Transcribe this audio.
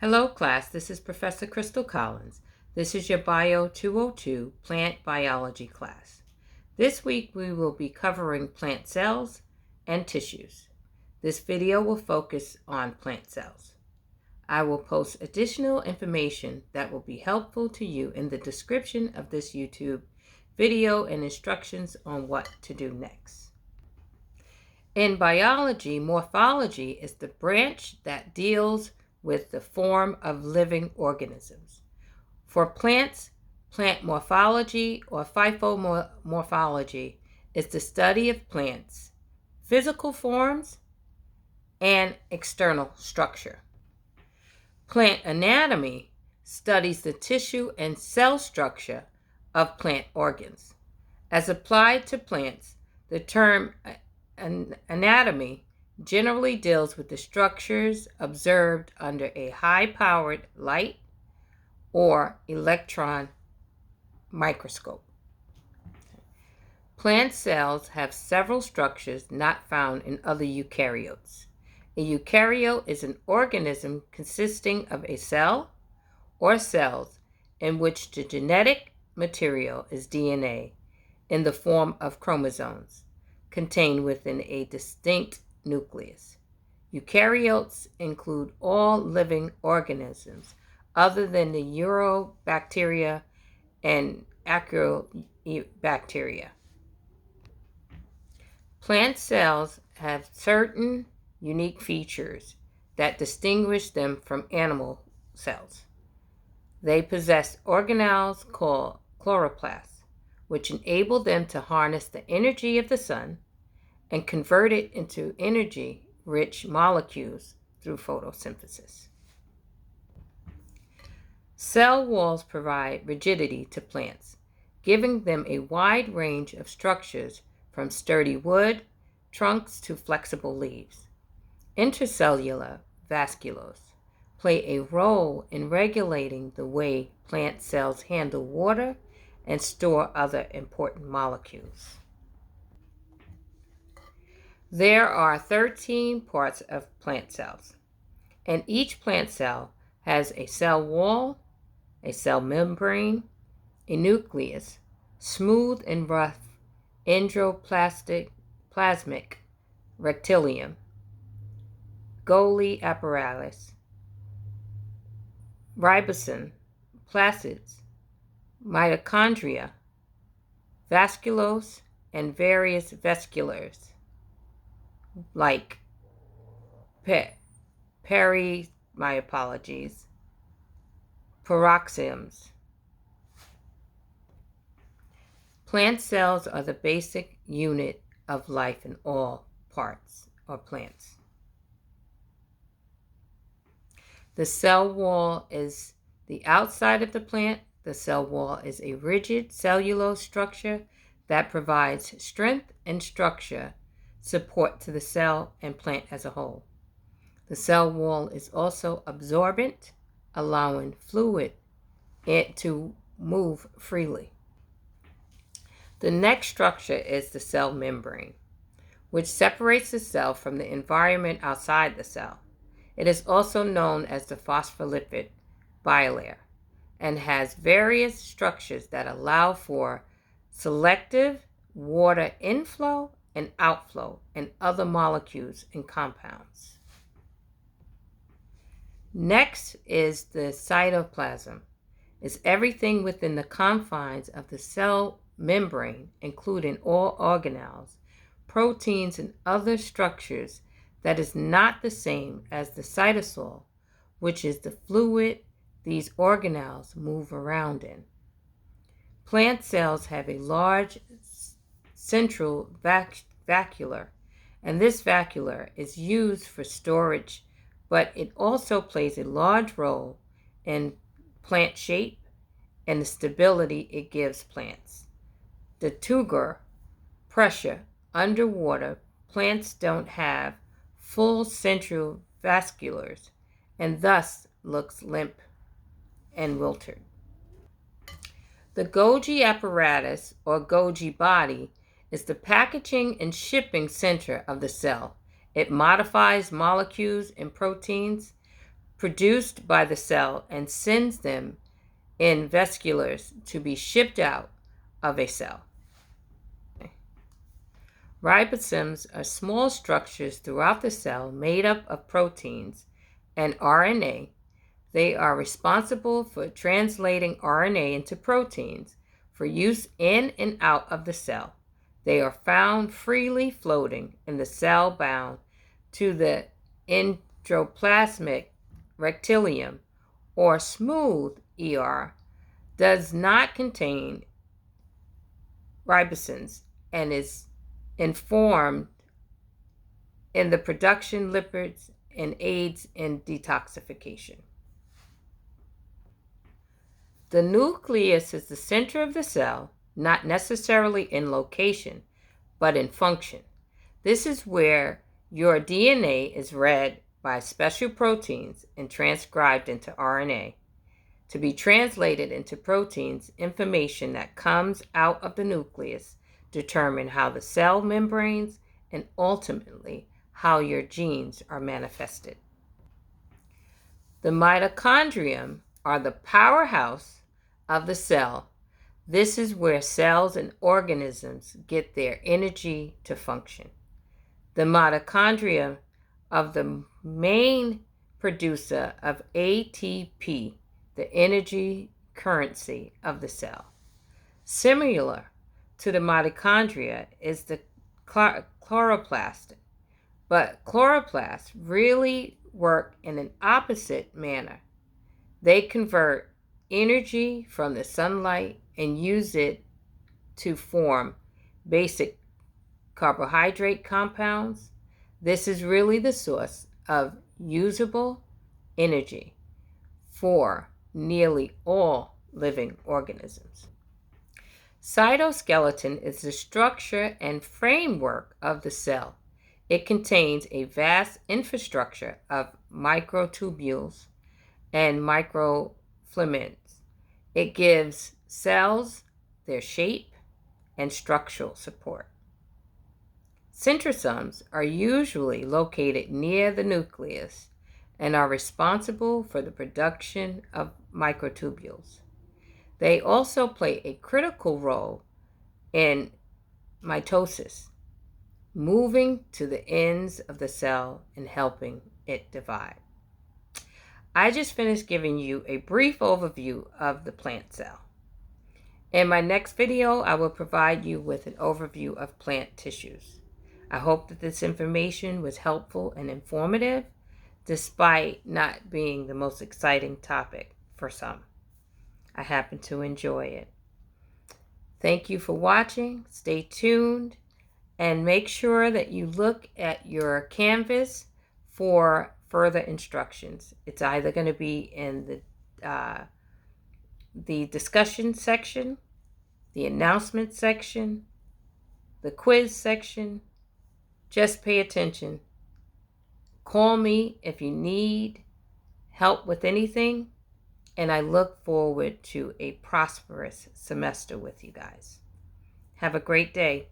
Hello class, this is Professor Crystal Collins. This is your Bio 202 plant biology class. This week we will be covering plant cells and tissues. This video will focus on plant cells. I will post additional information that will be helpful to you in the description of this YouTube video and instructions on what to do next. In biology, morphology is the branch that deals with the form of living organisms. For plants, plant morphology or phytomorphology is the study of plants, physical forms, and external structure. Plant anatomy studies the tissue and cell structure of plant organs. As applied to plants, the term anatomy generally deals with the structures observed under a high-powered light or electron microscope. Plant cells have several structures not found in other eukaryotes. A eukaryote is an organism consisting of a cell or cells in which the genetic material is DNA in the form of chromosomes contained within a distinct nucleus. Eukaryotes include all living organisms other than the urobacteria and archaeobacteria. Plant cells have certain unique features that distinguish them from animal cells. They possess organelles called chloroplasts, which enable them to harness the energy of the sun and convert it into energy-rich molecules through photosynthesis. Cell walls provide rigidity to plants, giving them a wide range of structures from sturdy wood trunks to flexible leaves. Intercellular vascules play a role in regulating the way plant cells handle water and store other important molecules. There are 13 parts of plant cells, and each plant cell has a cell wall, a cell membrane, a nucleus, smooth and rough endoplasmic reticulum, Golgi apparatus, ribosomes, plastids, mitochondria, vacuoles, and various vesicles like peroxisomes. Plant cells are the basic unit of life in all parts or plants. The cell wall is the outside of the plant. The cell wall is a rigid cellulose structure that provides strength and structure support to the cell and plant as a whole. The cell wall is also absorbent, allowing fluid to move freely. The next structure is the cell membrane, which separates the cell from the environment outside the cell. It is also known as the phospholipid bilayer and has various structures that allow for selective water inflow and outflow and other molecules and compounds. Next is the cytoplasm. It's everything within the confines of the cell membrane, including all organelles, proteins, and other structures that is not the same as the cytosol, which is the fluid these organelles move around in. Plant cells have a large central vacuole, and this vacuole is used for storage, but it also plays a large role in plant shape and the stability it gives plants. The turgor pressure underwater, plants don't have full central vasculars and thus looks limp and wilted. The Golgi apparatus or Golgi body is the packaging and shipping center of the cell. It modifies molecules and proteins, produced by the cell and sends them in vesicles to be shipped out of a cell. Ribosomes are small structures throughout the cell made up of proteins and RNA. They are responsible for translating RNA into proteins for use in and out of the cell. They are found freely floating in the cell bound to the endoplasmic reticulum or smooth ER, does not contain ribosomes and is informed in the production lipids and aids in detoxification. The nucleus is the center of the cell, not necessarily in location, but in function. This is where your DNA is read by special proteins and transcribed into RNA. To be translated into proteins, information that comes out of the nucleus determine how the cell membranes and ultimately how your genes are manifested. The mitochondrium are the powerhouse of the cell. This is where cells and organisms get their energy to function. The mitochondria are the main producer of ATP, the energy currency of the cell. Similar to the mitochondria is the chloroplast, but chloroplasts really work in an opposite manner. They convert energy from the sunlight and use it to form basic carbohydrate compounds. This is really the source of usable energy for nearly all living organisms. Cytoskeleton is the structure and framework of the cell. It contains a vast infrastructure of microtubules and microfilaments. It gives cells their shape and structural support. Centrosomes are usually located near the nucleus and are responsible for the production of microtubules. They also play a critical role in mitosis, moving to the ends of the cell and helping it divide. I just finished giving you a brief overview of the plant cell. In my next video, I will provide you with an overview of plant tissues. I hope that this information was helpful and informative, despite not being the most exciting topic for some. I happen to enjoy it. Thank you for watching. Stay tuned and make sure that you look at your canvas for further instructions. It's either going to be in the discussion section, the announcement section, the quiz section. Just pay attention. Call me if you need help with anything, and I look forward to a prosperous semester with you guys. Have a great day.